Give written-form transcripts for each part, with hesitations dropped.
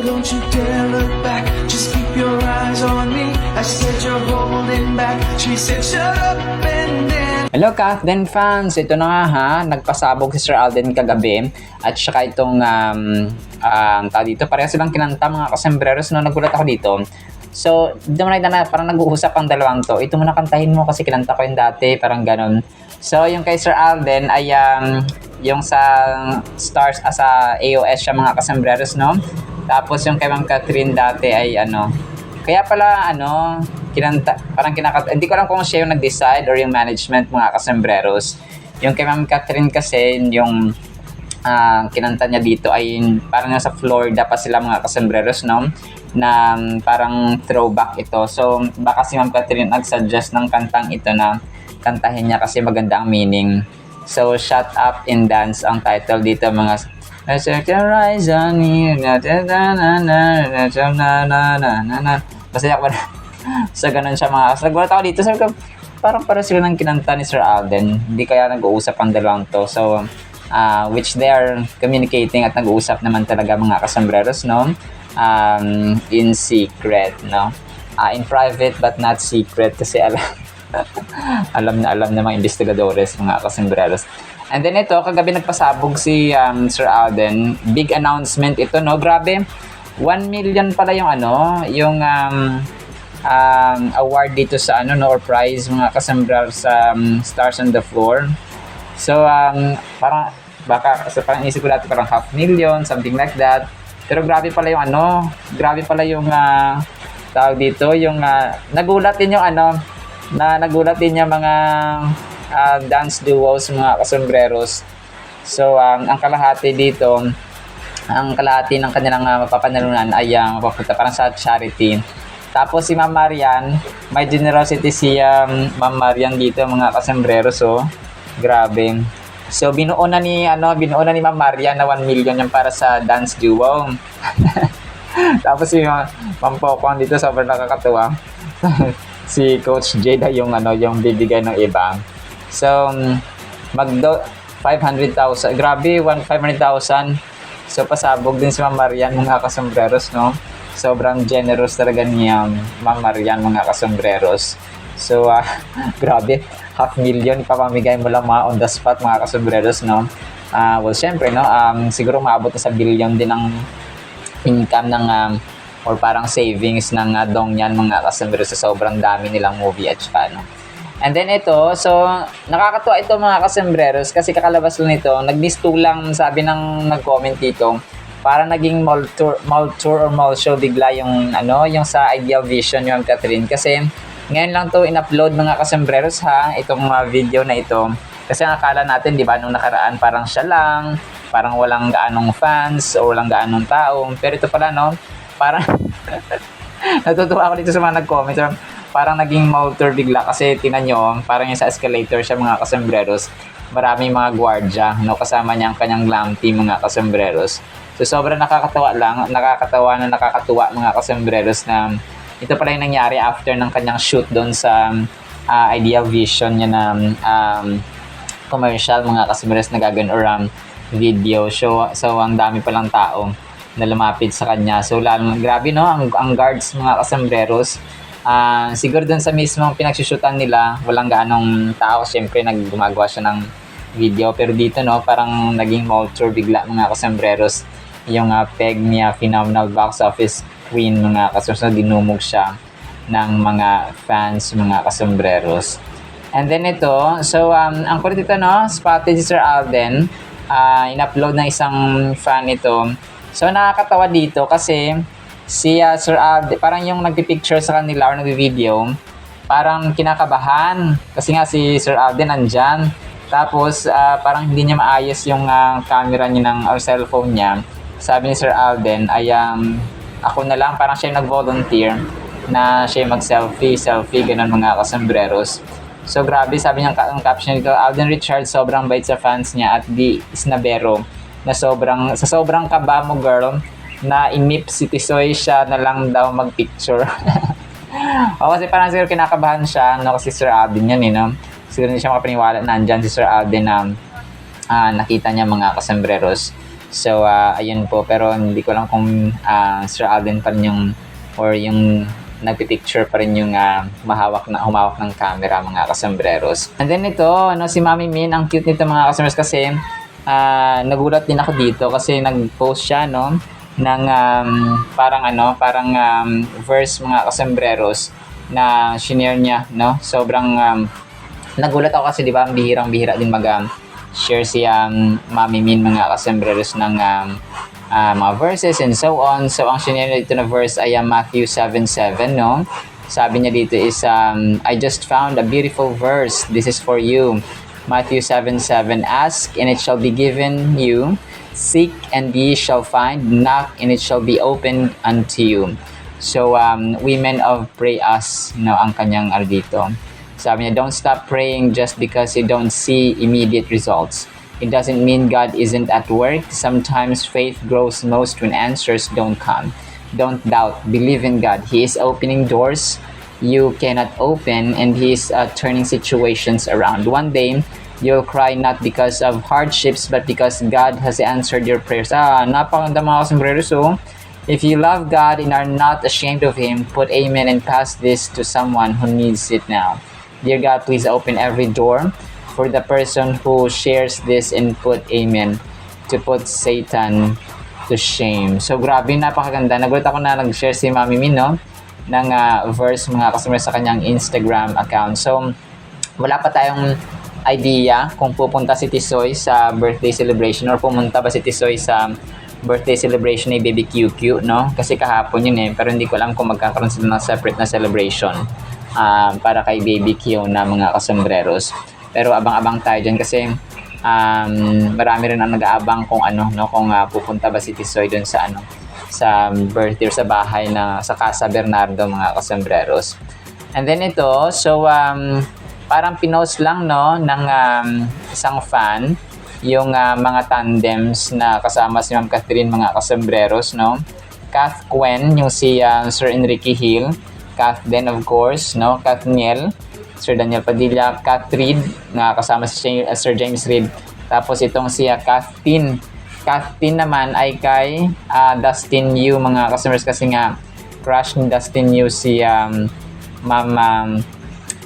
don't you dare look back. Just keep your eyes on me. I said you're holding back. She said shut up and then. Hello Kathden fans! Ito na nga ha, nagpasabog si Sir Alden kagabi at saka itong tao dito, parehas silang kinanta mga kasembreros no, nagulat ako dito. So, dito mo na parang nag-uusap ang dalawang to. Ito muna kantahin mo kasi kinanta ko yung dati, parang ganon. So, yung kay Sir Alden ay yung sa Stars sa AOS siya mga kasembreros no. Tapos yung kay Ma'am Catherine dati ay kaya pala kinanta, parang hindi ko alam kung siya yung nag-decide or yung management mga kasembreros. Yung kay Ma'am Catherine kasi yung kinanta niya dito ay parang sa Florida pa sila mga kasembreros no, na parang throwback ito. So baka si Ma'am Catherine nag-suggest ng kantang ito na kantahin niya kasi maganda ang meaning. So Shut Up and Dance ang title dito mga basta yak ba so ganun siya mga nagulat ako dito, sabi ko parang para sila ng kinanta ni Sir Alden, hindi kaya nag-uusap ang dalawang to. So which they are communicating at nag-uusap naman talaga mga kasembreros no, in secret no, in private but not secret kasi alam na mga investigadores mga kasembreros. And then ito, kagabi nagpasabog si Sir Alden. Big announcement ito, no? Grabe, 1 million pala yung yung award dito sa no, or prize mga kasembreros sa Stars on the Floor. So, parang, baka, parang isip ko dati parang 500,000, something like that. Pero grabe pala yung grabe pala yung tawag dito, yung nagulat din yung nagulat din yung mga dance duos mga kasembreros. So ang kalahati dito, ang kalahati ng kanilang mapapanalunan ay mapapunta parang sa charity. Tapos si Ma'am Marian, may generosity si Ma'am Marian dito mga kasembreros. So grabe. So binuo na ni Ma'am Marian na 1 million yung para sa dance duo. Tapos si Ma'am Pokong dito sobrang nakakatuwa. Si Coach Jada yung bibigay ng iba. So, 500,000. Grabe, 500,000. So, pasabog din si Ma'am Marian mga kasembreros, no? Sobrang generous talaga ni Ma'am Marian mga kasembreros. So, grabe, 500,000 ipapamigay mo lang on the spot mga kasembreros, no? Well, syempre, no? Siguro maabot na sa billion din ang income ng or parang savings ng Dongyan mga kasembreros sa sobrang dami nilang movie at saka, no? And then ito, so nakakatuwa ito mga kasembreros kasi kakalabas lang nito, nagmistulang sabi ng nag-comment dito, para naging mall tour or mall show bigla yung yung sa Ideal Vision yung Catherine kasi ngayon lang to in-upload mga kasembreros itong video na ito. Kasi nakala natin, di ba, nung nakaraan parang siya lang, parang walang gaanong fans o walang gaanong tao. Pero ito pala, no, parang natutuwa ako dito sa mga nag-comment. Parang naging mall tour bigla kasi tingnan nyo, parang yung sa escalator siya mga kasembreros. Maraming mga gwardya, no, kasama niya ang kanyang glam team mga kasembreros. So sobrang nakakatawa nakakatuwa mga kasembreros na ito pala yung nangyari after ng kanyang shoot doon sa Ideal Vision niya na commercial mga kasembreros na gagawin or video show. So ang dami palang tao na lumapit sa kanya. So grabe no, ang guards mga kasembreros. Siguro dun sa mismong pinagsushootan nila, walang gaanong tao. Siyempre, gumagawa siya ng video. Pero dito, no, parang naging mall tour bigla mga kasembreros. Yung peg niya, phenomenal box office queen mga kasembreros. Dinumog siya ng mga fans mga kasembreros. And then ito, so ang kulit ito, no, spotted si Sir Alden. In-upload ng isang fan ito. So nakakatawa dito kasi si Sir Alden, parang yung nagpipicture sa kanila or nagvi-video, parang kinakabahan kasi nga si Sir Alden andyan. Tapos parang hindi niya maayos yung camera niya or cellphone niya. Sabi ni Sir Alden ay ako na lang, parang siya yung nag-volunteer na siya yung mag-selfie ganun mga kasembreros. So grabe, sabi niya ang caption nito, Alden Richards sobrang bait sa fans niya at di isnabero na sobrang kaba mo girl na imip si Tisoy siya na lang daw magpicture. O kasi parang siguro kinakabahan siya, no, kasi Sir Alden yan no? Siguro hindi siya makapaniwala na andyan si Sir Alden na nakita niya mga kasembreros. So, ayun po. Pero hindi ko lang kung Sir Alden pa rin or yung nagpipicture pa rin yung humawak ng camera, mga kasambreros. And then ito, si Mami Min, ang cute nito mga kasambreros kasi nagulat din ako dito kasi nag-post siya, ng parang verse, mga kasambreros, na shinare niya, Sobrang nagulat ako kasi, di ba, ang bihirang-bihira din share si Mami Min, mga kasambreros, ng mga verses and so on. So, ang shinare dito na verse ay Matthew 7:7, Sabi niya dito is, I just found a beautiful verse. This is for you. Matthew 7:7, ask and it shall be given you. Seek and ye shall find. Knock and it shall be opened unto you. So, women of pray us, ang kanyang dito. Sabi niya, don't stop praying just because you don't see immediate results. It doesn't mean God isn't at work. Sometimes faith grows most when answers don't come. Don't doubt. Believe in God. He is opening doors you cannot open, and He is turning situations around. One day, you'll cry not because of hardships, but because God has answered your prayers. Napakaganda mga kasambreros. So, if you love God and are not ashamed of Him, put amen and pass this to someone who needs it now. Dear God, please open every door for the person who shares this and put amen to put Satan to shame. So, grabe, napakaganda. Nagulat ako na nag-share si Mami Min, ng verse, mga kasambreros, sa kanyang Instagram account. So, wala pa tayong idea kung pupunta si Tisoy sa birthday celebration or pumunta ba si Tisoy sa birthday celebration ni Baby QQ, Kasi kahapon yun pero hindi ko alam kung magkakaroon sila ng separate na celebration para kay Baby Q na mga kasambreros. Pero abang-abang tayo dyan kasi marami rin ang nag-aabang kung kung pupunta ba si Tisoy dun sa sa birthday or sa bahay na sa Casa Bernardo, mga kasambreros. And then ito, so parang pinost lang ng isang fan yung mga tandems na kasama si Ma'am Catherine, mga kasambreros, Kath Quen, yung si Sir Enrique Hill, Kath then of course, Kathniel, Sir Daniel Padilla, Kath Reed, na kasama si Sir James Reed, tapos itong si Kathtin naman ay kay Dustin Yu, mga customers, kasi nga crush ni Dustin Yu si Ma'am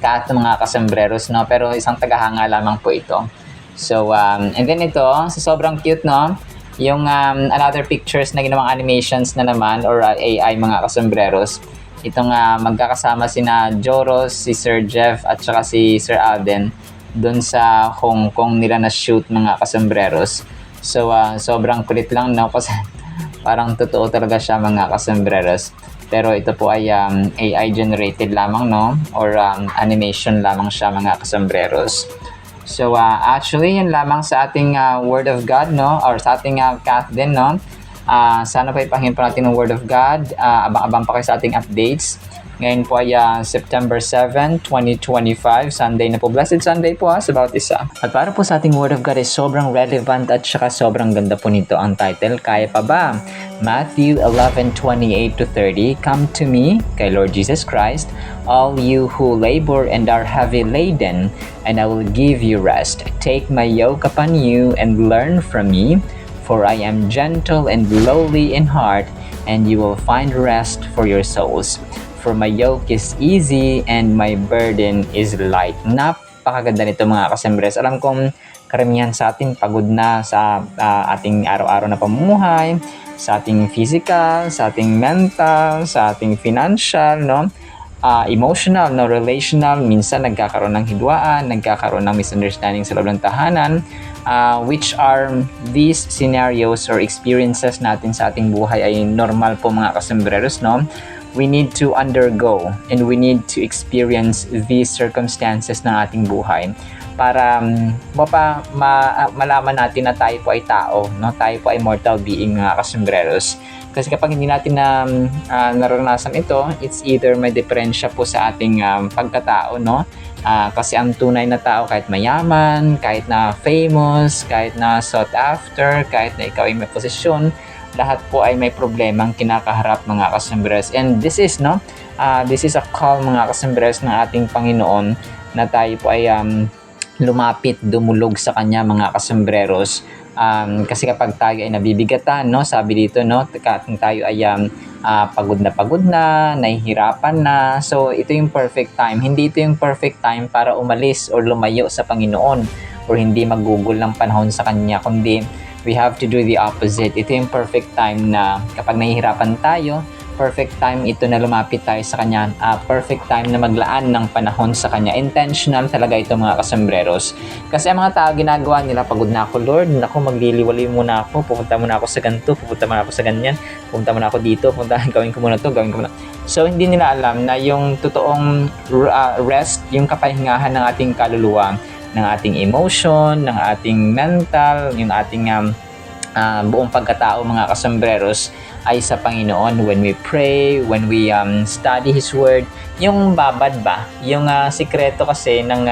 Kath, mga kasambreros, pero isang tagahanga lamang po ito. So, and then ito, sobrang cute, yung another pictures na ginawang animations na naman or AI, mga kasambreros. Itong magkakasama sina Joros, si Sir Jeff at saka si Sir Alden doon sa Hong Kong nila na shoot, mga kasambreros. So, sobrang kulit lang, kasi parang totoo talaga siya, mga kasambreros. Pero ito po ay AI generated lamang, or animation lamang siya, mga kasambreros. So, actually, yun lamang sa ating Word of God, or sa ating Kath din, sana pa ipahingin pa natin ng Word of God. Abang-abang pa kayo sa ating updates. Ngayon po ay September 7, 2025, Sunday na po. Blessed Sunday po sa bawat isa. At para po sa ating Word of God ay sobrang relevant at saka sobrang ganda po nito. Ang title, Kaya Pa Ba? Matthew 11:28-30, Come to me, kay Lord Jesus Christ, all you who labor and are heavy laden, and I will give you rest. Take my yoke upon you and learn from me, for I am gentle and lowly in heart, and you will find rest for your souls. For my yoke is easy and my burden is light. Napakaganda nito, mga kasambres. Alam kong karamihan sa atin pagod na sa ating araw-araw na pamumuhay, sa ating physical, sa ating mental, sa ating financial, emotional, relational. Minsan nagkakaroon ng hidwaan, nagkakaroon ng misunderstanding sa loob ng tahanan, which are these scenarios or experiences natin sa ating buhay ay normal po, mga kasambreros, We need to undergo and we need to experience these circumstances ng ating buhay para malaman natin na tayo po ay tao, tayo po ay mortal being, mga kasambreros. Kasi kapag hindi natin naranasan ito, it's either may diferensya po sa ating pagkatao, kasi ang tunay na tao, kahit mayaman, kahit na famous, kahit na sought after, kahit na ikaw ay may posisyon, lahat po ay may problemang kinakaharap, mga kasambres. And this is this is a call, mga kasambres, ng ating Panginoon na tayo po ay lumapit, dumulog sa kanya mga kasembreros. Kasi kapag tayo ay nabibigatan, no, sabi dito, no, kung tayo ay pagod na, nahihirapan na. So, ito yung perfect time. Hindi ito yung perfect time para umalis or lumayo sa Panginoon or hindi maggugol ng panahon sa Kanya, kundi we have to do the opposite. Ito yung perfect time na kapag nahihirapan tayo, perfect time ito na lumapit tayo sa Kanya. Perfect time na maglaan ng panahon sa Kanya. Intentional talaga ito mga kasembreros. Kasi ang mga tao ginagawa nila, pagod na ako Lord, naku magliliwali muna ako, pupunta muna ako sa ganito, pupunta muna ako sa ganyan, pupunta muna ako dito, gawin ko muna to, gawin ko muna. So hindi nila alam na yung totoong rest, yung kapahingahan ng ating kaluluwa, ng ating emotion, ng ating mental, yung ating buong pagkatao mga kasembreros ay sa Panginoon. When we pray, when we study His Word, yung babad ba? Yung sikreto kasi ng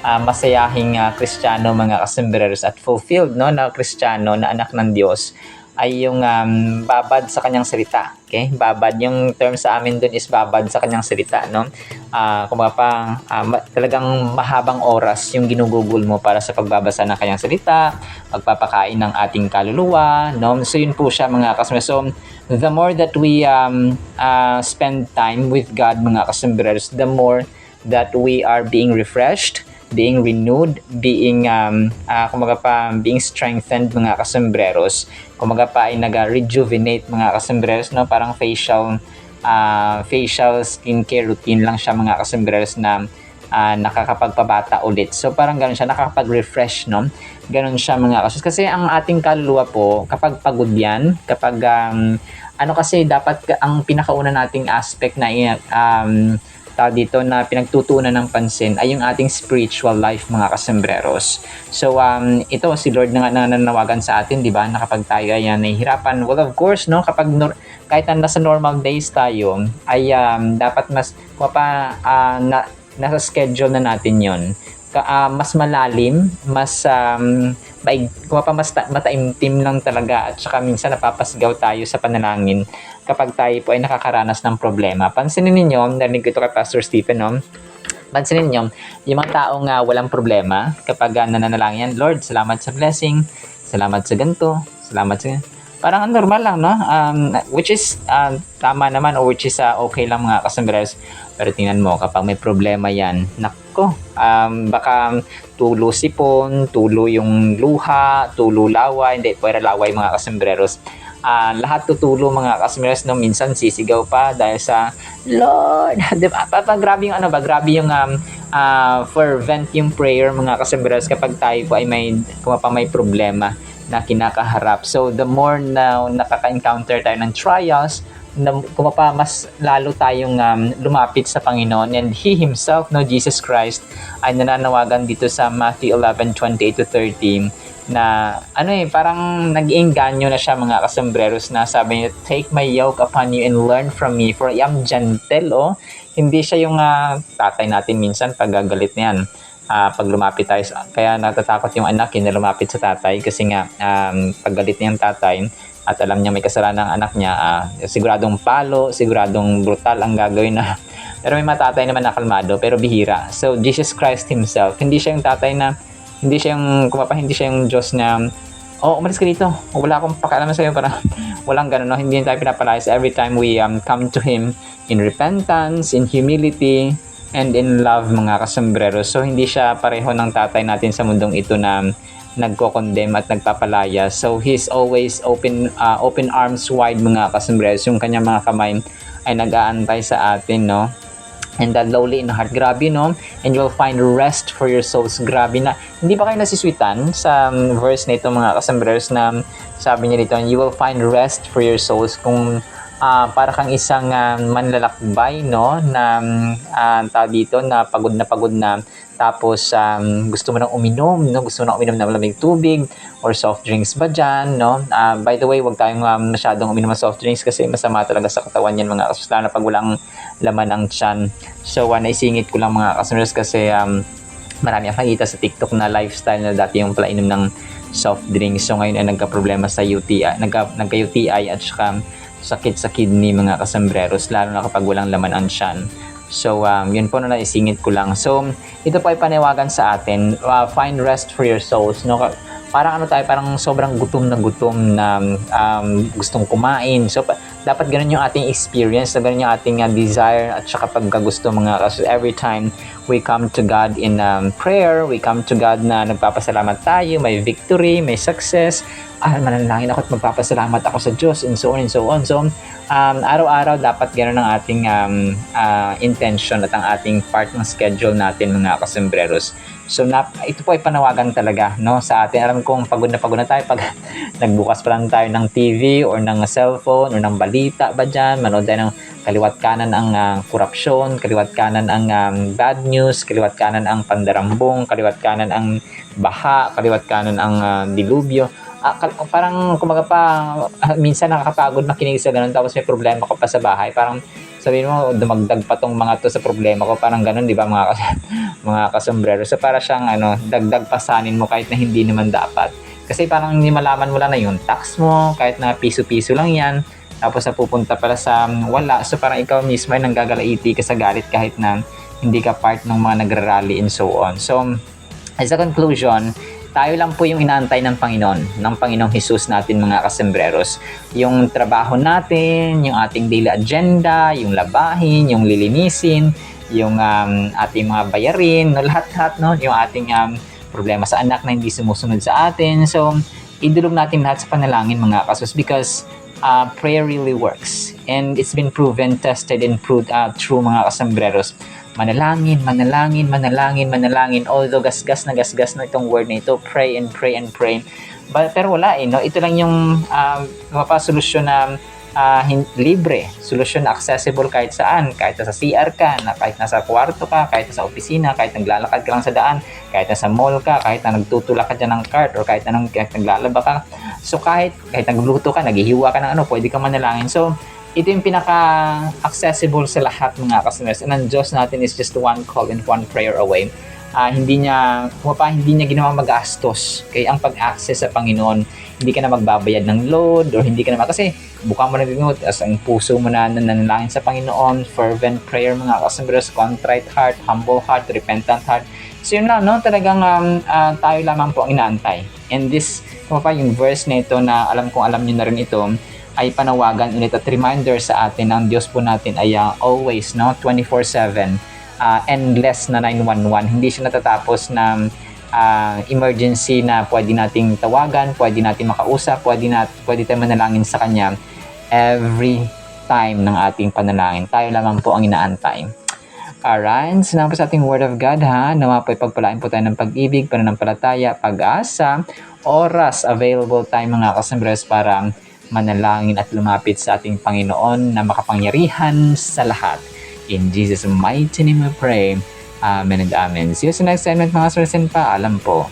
masayahing Kristiyano mga kasembreros at fulfilled, no, na Kristiyano na anak ng Diyos ay yung babad sa kanyang salita. Okay? Babad. Yung term sa amin dun is babad sa kanyang salita. No? Talagang mahabang oras yung ginugugol mo para sa pagbabasa ng kanyang salita, pagpapakain ng ating kaluluwa. No? So yun po siya mga kasembreros. So the more that we spend time with God mga kasembreros, the more that we are being refreshed, being renewed, being being strengthened mga kasembreros. Kumaga pa ay nag-rejuvenate mga kasembreros, no? Parang facial skincare routine lang siya mga kasembreros na nakakapagpabata ulit. So parang ganoon siya, nakakapag-refresh, no? Ganoon siya mga kasembreros. Kasi ang ating kaluluwa po, kapag pagod yan, kapag kasi dapat ang pinakauna nating aspect na dito na pinagtutunan ng pansin ay yung ating spiritual life mga kasembreros. So ito si Lord na nananawagan sa atin, di ba, na kapag tayo ay nahihirapan, well of course, no, kapag kahit na nasa normal days tayo ay dapat mas nasa schedule na natin yon. Mas malalim, mas mas mataimtim lang talaga, at saka minsan napapasigaw tayo sa panalangin kapag tayo po ay nakakaranas ng problema. Pansinin ninyo, narinig ko ito kay Pastor Stephen, no? Pansinin ninyo, yung mga taong walang problema, kapag nananalangin, Lord, salamat sa blessing, salamat sa ganito, salamat sa parang normal lang, no? Which is tama naman, or which is okay lang mga kasembreros. Pero tingnan mo, kapag may problema yan, nako, baka tulo sipon, tulo yung luha, tulo laway, hindi, pwera laway mga kasembreros. Lahat tutulo mga kasembreros, no? Minsan sisigaw pa dahil sa Lord, diba? Grabe yung grabe yung fervent yung prayer mga kasembreros kapag tayo po ay may problema na kinakaharap. So the more na nakaka-encounter tayo ng trials, mas lalo tayong lumapit sa Panginoon, and He Himself, no, Jesus Christ, ay nananawagan dito sa Matthew 11:28-30 na parang nag-iinganyo na siya mga kasembreros, na sabi niya, take my yoke upon you and learn from me, for I am gentle. Hindi siya yung tatay natin minsan pag galit na yan. Pag lumapit tayo, kaya natatakot yung anak na lumapit sa tatay kasi nga pag galit niya yung tatay at alam niya may kasalanan ng anak niya, siguradong palo, siguradong brutal ang gagawin na. Pero may mga tatay naman na kalmado, pero bihira. So Jesus Christ Himself, hindi siya yung tatay na, hindi siya yung Diyos na, umalis ka dito, wala akong pakialam sa'yo, para walang ganun, no? Hindi tayo pinapalayas. Every time we come to Him in repentance, in humility, and in love mga kasembreros. So hindi siya pareho ng tatay natin sa mundong ito na nagko-condemn at nagpapalaya. So He's always open arms wide mga kasembreros. Yung kanyang mga kamay ay nag-aantay sa atin, no? And that lowly in heart, grabe, no? And you will find rest for your souls. Grabe na. Hindi ba kayo nasiswitan sa verse na ito mga kasembreros, na sabi niya dito, you will find rest for your souls. Kung para kang isang manlalakbay, no, na dito na pagod na, tapos gusto mo nang uminom, no, gusto mo nang uminom ng malamig tubig or soft drinks ba dyan, no? By the way, wag tayong masyadong uminom ng soft drinks kasi masama talaga sa katawan yan mga kasembreros, lalo na pag walang laman ang tiyan. So naisingit ko lang mga kasembreros kasi marami akong nakita sa TikTok na lifestyle na dati yung pala inom ng soft drinks. So ngayon ay nagka-problema sa UTI, nagka-UTI at saka sakit sa kidney mga kasembreros, lalo na kapag walang laman ang tiyan. So, yun po na naisingit ko lang. So, ito po ay panawagan sa atin, find rest for your souls, no? Parang ano tayo, parang sobrang gutom na gustong kumain. So, dapat ganun yung ating experience, ganun yung ating desire at saka pagkagusto mga kasi every time we come to God in prayer, we come to God na nagpapasalamat tayo, may victory, may success, mananalangin ako at magpapasalamat ako sa Diyos, and so on and so on. So, araw-araw dapat ganun ang ating intention at ang ating part ng schedule natin mga kasembreros. So, ito po ay panawagan talaga, no, sa atin. Alam kong pagod na tayo pag nagbukas pa lang tayo ng TV or ng cellphone or ng balita ba dyan, manood tayo ng kaliwat kanan ang korupsyon, kaliwat kanan ang bad news, kaliwat kanan ang pandarambong, kaliwat kanan ang baha, kaliwat kanan ang dilubyo. Parang kumaga pa, minsan nakakapagod makinig sa ganun, tapos may problema ka pa sa bahay, parang sabihin mo, dumagdag pa tong mga to sa problema ko, parang ganun, di ba mga kasombrero. So para siyang dagdag pasanin mo kahit na hindi naman dapat. Kasi parang hindi malaman mo lang na yung tax mo, kahit na piso-piso lang yan, tapos napupunta pala sa wala. So parang ikaw mismo ay nanggagalaiti ka sa galit kahit na hindi ka part ng mga nagrarally and so on. So as a conclusion, tayo lang po yung inaantay ng Panginoong Jesus natin mga kasembreros. Yung trabaho natin, yung ating daily agenda, yung labahin, yung lilinisin, yung ating mga bayarin, no, lahat-lahat, no, yung ating problema sa anak na hindi sumusunod sa atin. So, idulog natin lahat sa panalangin mga kasus because prayer really works. And it's been proven, tested, and proved through mga kasembreros. Manalangin. Although gasgas na itong word na ito, pray and pray and pray. Pero wala no? Ito lang yung solusyon na libre, solusyon na accessible kahit saan, kahit sa CR ka, kahit nasa kwarto ka, kahit sa opisina, kahit naglalakad ka lang sa daan, kahit nasa mall ka, kahit na nagtutulak ka dyan ng cart, or kahit naglalaba ka. So kahit nagluto ka, naghihiwa ka ng pwede ka manalangin. So ito yung pinaka-accessible sa lahat mga customers. And ang Diyos natin is just one call and one prayer away. Hindi niya ginawa magastos. Kaya ang pag-access sa Panginoon, hindi ka na magbabayad ng load or hindi ka na kasi buka mo na bigod as ang puso mo na nanalangin sa Panginoon, fervent prayer mga customers, contrite heart, humble heart, repentant heart. So yun lang, no? Talagang tayo lamang po ang inaantay. And this, yung verse na ito na alam nyo na rin ito, ay panawagan ulit at reminder sa atin ang Diyos po natin ay always 24/7 endless na 911. Hindi siya natatapos na emergency na pwede nating tawagan, pwede nating makausap, pwede tayong manalangin sa Kanya every time ng ating panalangin. Tayo lamang po ang inaantay. Alright, salamat po sa ating Word of God ha. Nawa po ipagpalain po tayo ng pag-ibig, pananampalataya, pag-asa, oras available tayo mga kasembres para manalangin at lumapit sa ating Panginoon na makapangyarihan sa lahat. In Jesus' mighty name we pray. Amen and amen. See you sa next segment mga kasembres. Paalam po.